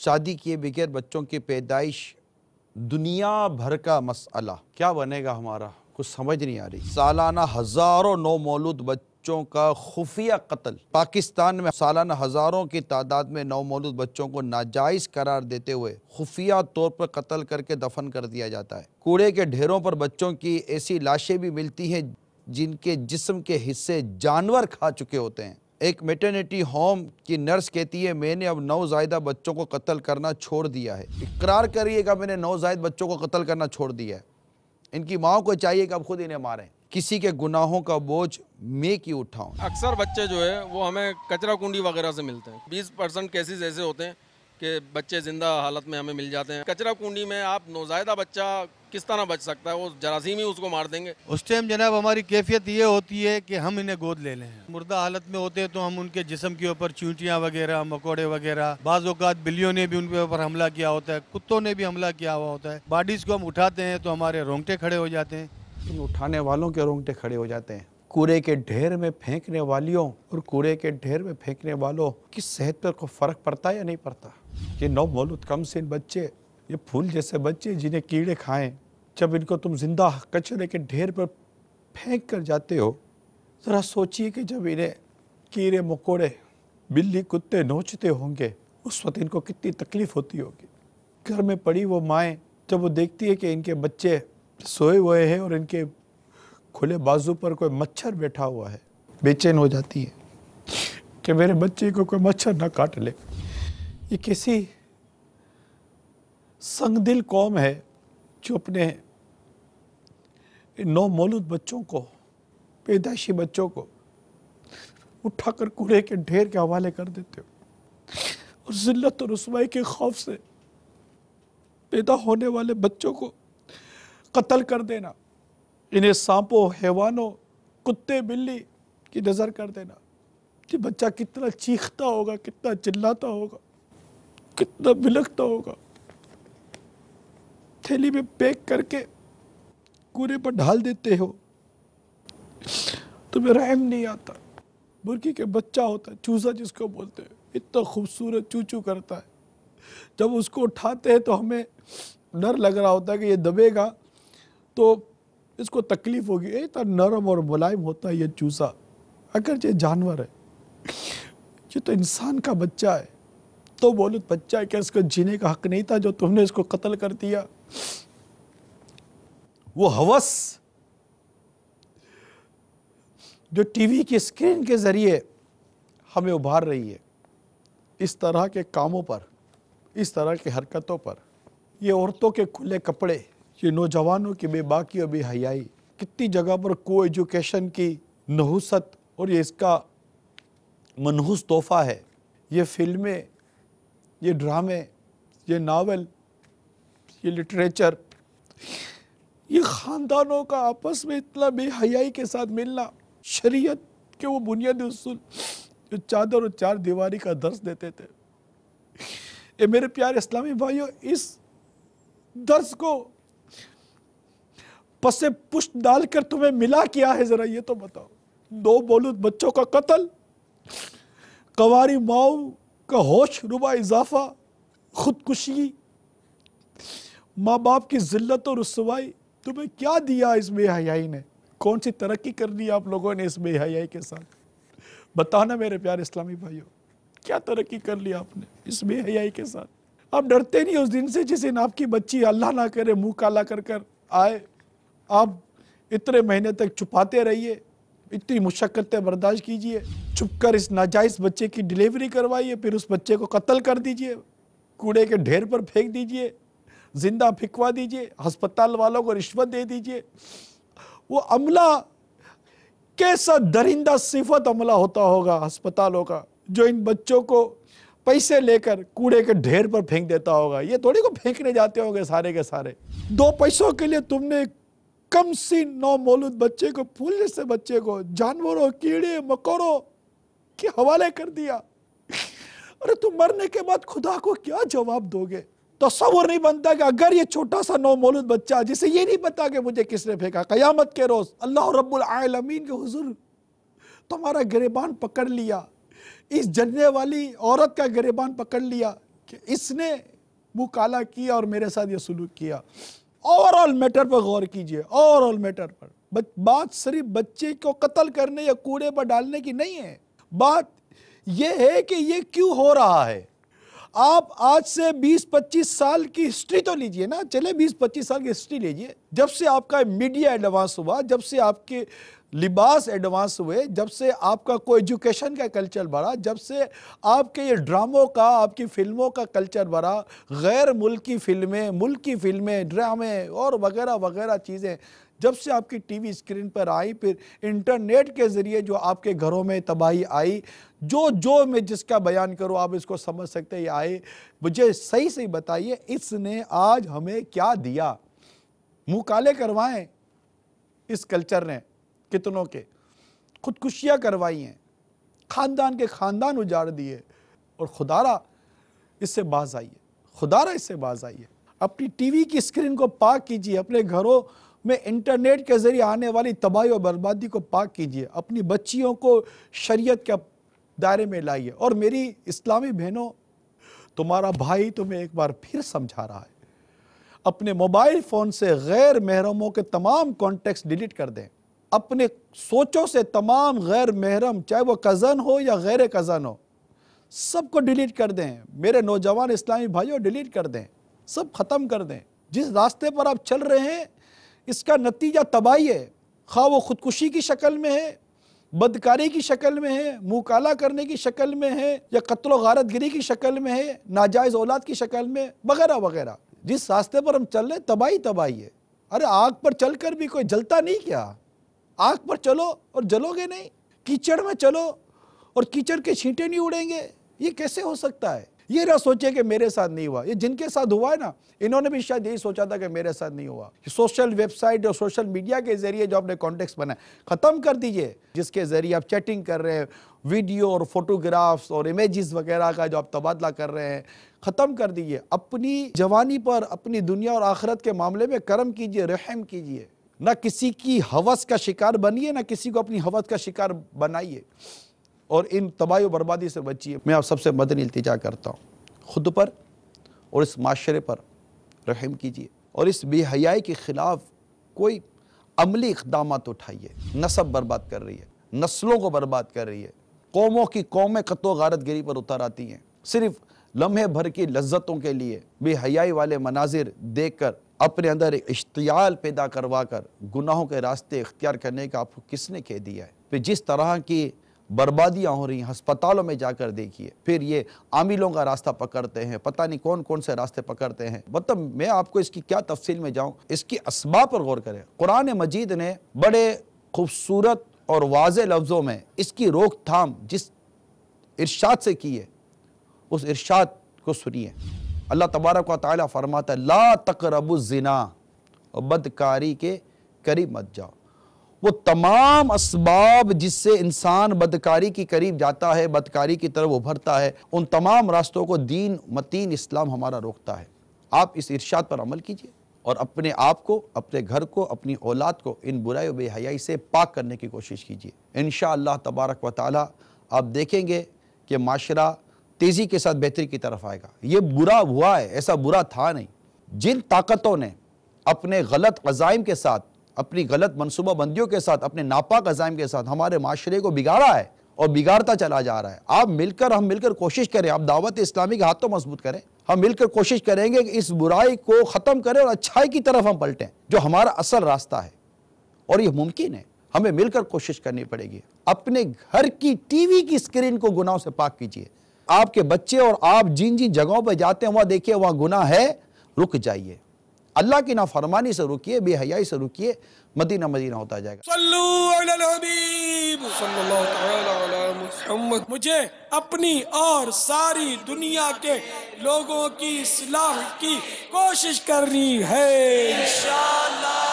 شادی کیے بغیر بچوں کی پیدائش دنیا بھر کا مسئلہ، کیا بنے گا ہمارا کچھ سمجھ نہیں آ رہی۔ سالانہ ہزاروں نومولود بچوں کا خفیہ قتل، پاکستان میں سالانہ ہزاروں کی تعداد میں نومولود بچوں کو ناجائز قرار دیتے ہوئے خفیہ طور پر قتل کر کے دفن کر دیا جاتا ہے۔ کوڑے کے ڈھیروں پر بچوں کی ایسی لاشیں بھی ملتی ہیں جن کے جسم کے حصے جانور کھا چکے ہوتے ہیں۔ ایک میٹرنیٹی ہوم کی نرس کہتی ہے میں نے اب نوزائیدہ بچوں کو قتل کرنا چھوڑ دیا ہے۔ اقرار کریے گا میں نے نوزائیدہ بچوں کو قتل کرنا چھوڑ دیا ہے۔ ان کی ماں کو چاہیے کہ اب خود انہیں ماریں۔ کسی کے گناہوں کا بوجھ میں کیوں اٹھاؤں؟ اکثر بچے جو ہے وہ ہمیں کچرا کنڈی وغیرہ سے ملتے ہیں۔ 20% کیسز ایسے ہوتے ہیں کہ بچے زندہ حالت میں ہمیں مل جاتے ہیں۔ کچرا کنڈی میں آپ نوزائیدہ بچہ کس طرح بچ سکتا ہے؟ وہ جراثیم ہی اس کو مار دیں گے۔ اس ٹائم جناب ہماری کیفیت یہ ہوتی ہے کہ ہم انہیں گود لے لیں۔ مردہ حالت میں ہوتے ہیں تو ہم ان کے جسم کے اوپر چونٹیاں وغیرہ، مکوڑے وغیرہ، بعض اوقات بلیوں نے بھی ان کے اوپر حملہ کیا ہوتا ہے، کتوں نے بھی حملہ کیا ہوا ہوتا ہے۔ باڈیز کو ہم اٹھاتے ہیں تو ہمارے رونگٹے کھڑے ہو جاتے ہیں۔ ان اٹھانے والوں کے رونگٹے کھڑے ہو جاتے ہیں۔ کوڑے کے ڈھیر میں پھینکنے والیوں اور کوڑے کے ڈھیر میں پھینکنے والوں کی صحت پر کوئی فرق پڑتا ہے یا نہیں پڑتا؟ یہ نومولود کم سن بچے، یہ پھول جیسے بچے جنہیں کیڑے کھائیں، جب ان کو تم زندہ کچرے کے ڈھیر پر پھینک کر جاتے ہو، ذرا سوچئے کہ جب انہیں کیڑے مکوڑے، بلی، کتے نوچتے ہوں گے اس وقت ان کو کتنی تکلیف ہوتی ہوگی۔ گھر میں پڑی وہ مائیں جب وہ دیکھتی ہے کہ ان کے بچے سوئے ہوئے ہیں اور ان کے کھلے بازو پر کوئی مچھر بیٹھا ہوا ہے، بے چین ہو جاتی ہے کہ میرے بچے کو کوئی مچھر نہ کاٹ لے۔ یہ کیسی سنگ دل قوم ہے جو اپنے نومولود بچوں کو، پیدائشی بچوں کو اٹھا کر کوڑے کے ڈھیر کے حوالے کر دیتے ہو، اور ذلت اور رسوائی کے خوف سے پیدا ہونے والے بچوں کو قتل کر دینا، انہیں سانپوں، حیوانوں، کتے، بلی کی نظر کر دینا۔ یہ بچہ کتنا چیختا ہوگا، کتنا چلاتا ہوگا، کتنا بلکتا ہوگا۔ تھیلی میں پیک کر کے کوڑے پر ڈال دیتے ہو، تمہیں رحم نہیں آتا۔ مرغی کے بچہ ہوتا ہے، چوزا جس کو بولتے ہیں، اتنا خوبصورت چوچو کرتا ہے، جب اس کو اٹھاتے ہیں تو ہمیں ڈر لگ رہا ہوتا ہے کہ یہ دبے گا تو اس کو تکلیف ہوگی۔ اتنا نرم اور ملائم ہوتا ہے یہ چوزا، اگرچہ جانور ہے، یہ تو انسان کا بچہ ہے، تو بولو بچہ ہے کہ اس کو جینے کا حق نہیں تھا جو تم نے اس کو قتل کر دیا۔ وہ ہوس جو ٹی وی کی اسکرین کے ذریعے ہمیں ابھار رہی ہے، اس طرح کے کاموں پر، اس طرح کی حرکتوں پر، یہ عورتوں کے کھلے کپڑے، یہ نوجوانوں کی بے باکی اور بے حیائی، کتنی جگہ پر کو ایجوکیشن کی نحوست، اور یہ اس کا منحوس تحفہ ہے۔ یہ فلمیں، یہ ڈرامے، یہ ناول، یہ لٹریچر، یہ خاندانوں کا آپس میں اتنا بے حیائی کے ساتھ ملنا، شریعت کے وہ بنیادی اصول جو چادر اور چار دیواری کا درس دیتے تھے۔ اے میرے پیارے اسلامی بھائیوں، اس درس کو پس پشت ڈال کر تمہیں ملا کیا ہے، ذرا یہ تو بتاؤ۔ نومولود بچوں کا قتل، کنواری ماؤں کا ہوش ربا اضافہ، خودکشی، ماں باپ کی ذلت اور رسوائی، تمہیں کیا دیا اس بے حیائی نے؟ کون سی ترقی کر دی آپ لوگوں نے اس بے حیائی کے ساتھ؟ بتانا میرے پیارے اسلامی بھائیوں، کیا ترقی کر لی آپ نے اس بے حیائی کے ساتھ؟ آپ ڈرتے نہیں اس دن سے جس دن آپ کی بچی اللہ نہ کرے منہ کالا کر کر آئے، آپ اتنے مہینے تک چھپاتے رہیے، اتنی مشقتیں برداشت کیجئے، چھپ کر اس ناجائز بچے کی ڈیلیوری کروائیے، پھر اس بچے کو قتل کر دیجئے، کوڑے کے ڈھیر پر پھینک دیجئے، زندہ پھینکوا دیجئے، ہسپتال والوں کو رشوت دے دیجئے۔ وہ عملہ کیسا درندہ صفت عملہ ہوتا ہوگا ہسپتالوں کا، جو ان بچوں کو پیسے لے کر کوڑے کے ڈھیر پر پھینک دیتا ہوگا۔ یہ تھوڑی کو پھینکنے جاتے ہوں گے سارے کے سارے، 2 پیسوں کے لیے تم نے کم سن نومولود بچے کو، پھول جیسے بچے کو جانوروں، کیڑے مکوڑوں کے حوالے کر دیا۔ ارے تم مرنے کے بعد خدا کو کیا جواب دو گے؟ تصور نہیں بنتا کہ اگر یہ چھوٹا سا نومولود بچہ جسے یہ نہیں پتا کہ مجھے کس نے پھینکا، قیامت کے روز اللہ رب العالمین کے حضور تمہارا گریبان پکڑ لیا، اس جننے والی عورت کا گریبان پکڑ لیا، کہ اس نے منہ کالا کیا اور میرے ساتھ یہ سلوک کیا. اوور آل میٹر پر غور کیجئے, اوور آل میٹر پر. بات صرف بچے کو قتل کرنے یا کوڑے پر ڈالنے کی نہیں ہے, بات یہ ہے کہ یہ کیوں ہو رہا ہے. آپ آج سے 20-25 سال کی ہسٹری تو لیجئے نا, چلے 20-25 سال کی ہسٹری لیجئے. جب سے آپ کا میڈیا ایڈوانس ہوا, جب سے آپ کے لباس ایڈوانس ہوئے, جب سے آپ کا کوئی ایجوکیشن کا کلچر بڑھا, جب سے آپ کے یہ ڈراموں کا, آپ کی فلموں کا کلچر بڑھا, غیر ملکی فلمیں, ملکی فلمیں, ڈرامے اور وغیرہ وغیرہ چیزیں جب سے آپ کی ٹی وی اسکرین پر آئی, پھر انٹرنیٹ کے ذریعے جو آپ کے گھروں میں تباہی آئی, جو میں جس کا بیان کروں آپ اس کو سمجھ سکتے ہیں آئے. مجھے صحیح سے بتائیے اس نے آج ہمیں کیا دیا؟ منہ کالے کروائیں اس کلچر نے کتنوں کے, خودکشیاں کروائی ہیں, خاندان کے خاندان اجاڑ دیے, اور خدارا اس سے باز آئیے, خدارا اس سے باز آئیے. اپنی ٹی وی کی اسکرین کو پاک کیجیے, اپنے گھروں میں انٹرنیٹ کے ذریعے آنے والی تباہی و بربادی کو پاک کیجیے, اپنی بچیوں کو شریعت کے دائرے میں لائیے. اور میری اسلامی بہنوں, تمہارا بھائی تمہیں ایک بار پھر سمجھا رہا ہے, اپنے موبائل فون سے غیر محرموں کے تمام کانٹیکٹس ڈیلیٹ کر دیں. اپنے سوچوں سے تمام غیر محرم, چاہے وہ کزن ہو یا غیر کزن ہو, سب کو ڈیلیٹ کر دیں. میرے نوجوان اسلامی بھائیوں ڈیلیٹ کر دیں, سب ختم کر دیں. جس راستے پر آپ چل رہے ہیں اس کا نتیجہ تباہی ہے, خواہ وہ خودکشی کی شکل میں ہے, بدکاری کی شکل میں ہے, منہ کالا کرنے کی شکل میں ہے, یا قتل و غارت گری کی شکل میں ہے, ناجائز اولاد کی شکل میں, وغیرہ وغیرہ. جس راستے پر ہم چل رہے تباہی تباہی ہے. ارے آگ پر چل کر بھی کوئی جلتا نہیں کیا؟ آگ پر چلو اور جلو گے نہیں, کیچڑ میں چلو اور کیچڑ کے چھینٹے نہیں اڑیں گے. یہ کیسے ہو سکتا ہے؟ یہ نہ سوچے کہ میرے ساتھ نہیں ہوا. یہ جن کے ساتھ ہوا ہے نا, انہوں نے بھی شاید یہی سوچا تھا کہ میرے ساتھ نہیں ہوا. سوشل ویب سائٹ اور سوشل میڈیا کے ذریعے جو اپنے کانٹیکٹس بنائے ختم کر دیجئے, جس کے ذریعے آپ چیٹنگ کر رہے ہیں, ویڈیو اور فوٹوگرافز اور امیجز وغیرہ کا جو آپ تبادلہ کر رہے ہیں, ختم کر دیجئے. اپنی جوانی پر, اپنی دنیا اور آخرت کے معاملے میں کرم کیجئے, رحم کیجئے. نہ کسی کی ہوس کا شکار بنیے, نہ کسی کو اپنی ہوس کا شکار بنائیے, اور ان تباہی و بربادی سے بچیے. میں آپ سب سے مدنی التجا کرتا ہوں, خود پر اور اس معاشرے پر رحم کیجیے, اور اس بے حیائی کے خلاف کوئی عملی اقدامات اٹھائیے. نسب برباد کر رہی ہے, نسلوں کو برباد کر رہی ہے, قوموں کی قومیں قتل و غارت گری پر اتر آتی ہیں صرف لمحے بھر کی لذتوں کے لیے. بے حیائی والے مناظر دیکھ کر اپنے اندر ایک اشتعال پیدا کروا کر گناہوں کے راستے اختیار کرنے کا آپ کو کس نے کہہ دیا ہے؟ پھر جس طرح کی بربادیاں ہو رہی ہیں ہسپتالوں میں جا کر دیکھیے, پھر یہ عاملوں کا راستہ پکڑتے ہیں, پتہ نہیں کون کون سے راستے پکڑتے ہیں. مطلب میں آپ کو اس کی کیا تفصیل میں جاؤں, اس کی اسباب پر غور کریں. قرآن مجید نے بڑے خوبصورت اور واضح لفظوں میں اس کی روک تھام جس ارشاد سے کی ہے, اس ارشاد کو سنیے. اللہ تبارک و تعالیٰ فرماتا ہے, لا تقربوا الزنا, اور بدکاری کے قریب مت جاؤ. وہ تمام اسباب جس سے انسان بدکاری کی قریب جاتا ہے, بدکاری کی طرف ابھرتا ہے, ان تمام راستوں کو دین متین اسلام ہمارا روکتا ہے. آپ اس ارشاد پر عمل کیجئے اور اپنے آپ کو, اپنے گھر کو, اپنی اولاد کو ان برائی و بے حیائی سے پاک کرنے کی کوشش کیجئے. انشاءاللہ تبارک و تعالی آپ دیکھیں گے کہ معاشرہ تیزی کے ساتھ بہتری کی طرف آئے گا. یہ برا ہوا ہے, ایسا برا تھا نہیں. جن طاقتوں نے اپنے غلط عزائم کے ساتھ, اپنی غلط منصوبہ بندیوں کے ساتھ, اپنے ناپاک عزائم کے ساتھ ہمارے معاشرے کو بگاڑا ہے اور بگاڑتا چلا جا رہا ہے, ہم مل کر کوشش کریں. آپ دعوت اسلامی کے ہاتھوں مضبوط کریں. ہم مل کر کوشش کریں گے کہ اس برائی کو ختم کریں اور اچھائی کی طرف ہم پلٹیں, جو ہمارا اصل راستہ ہے. اور یہ ممکن ہے, ہمیں مل کر کوشش کرنی پڑے گی. اپنے گھر کی ٹی وی کی اسکرین کو گناہوں سے پاک کیجئے. آپ کے بچے اور آپ جن جن جگہوں پہ جاتے ہیں وہاں دیکھیے وہاں گناہ ہے, رک جائیے. اللہ کی نافرمانی سے رکیے, بے حیائی سے رکیے, مدینہ مدینہ ہوتا جائے گا. صلو علی الحبیب صلی اللہ تعالی علی محمد. مجھے اپنی اور ساری دنیا کے لوگوں کی اصلاح کی کوشش کرنی ہے انشاءاللہ.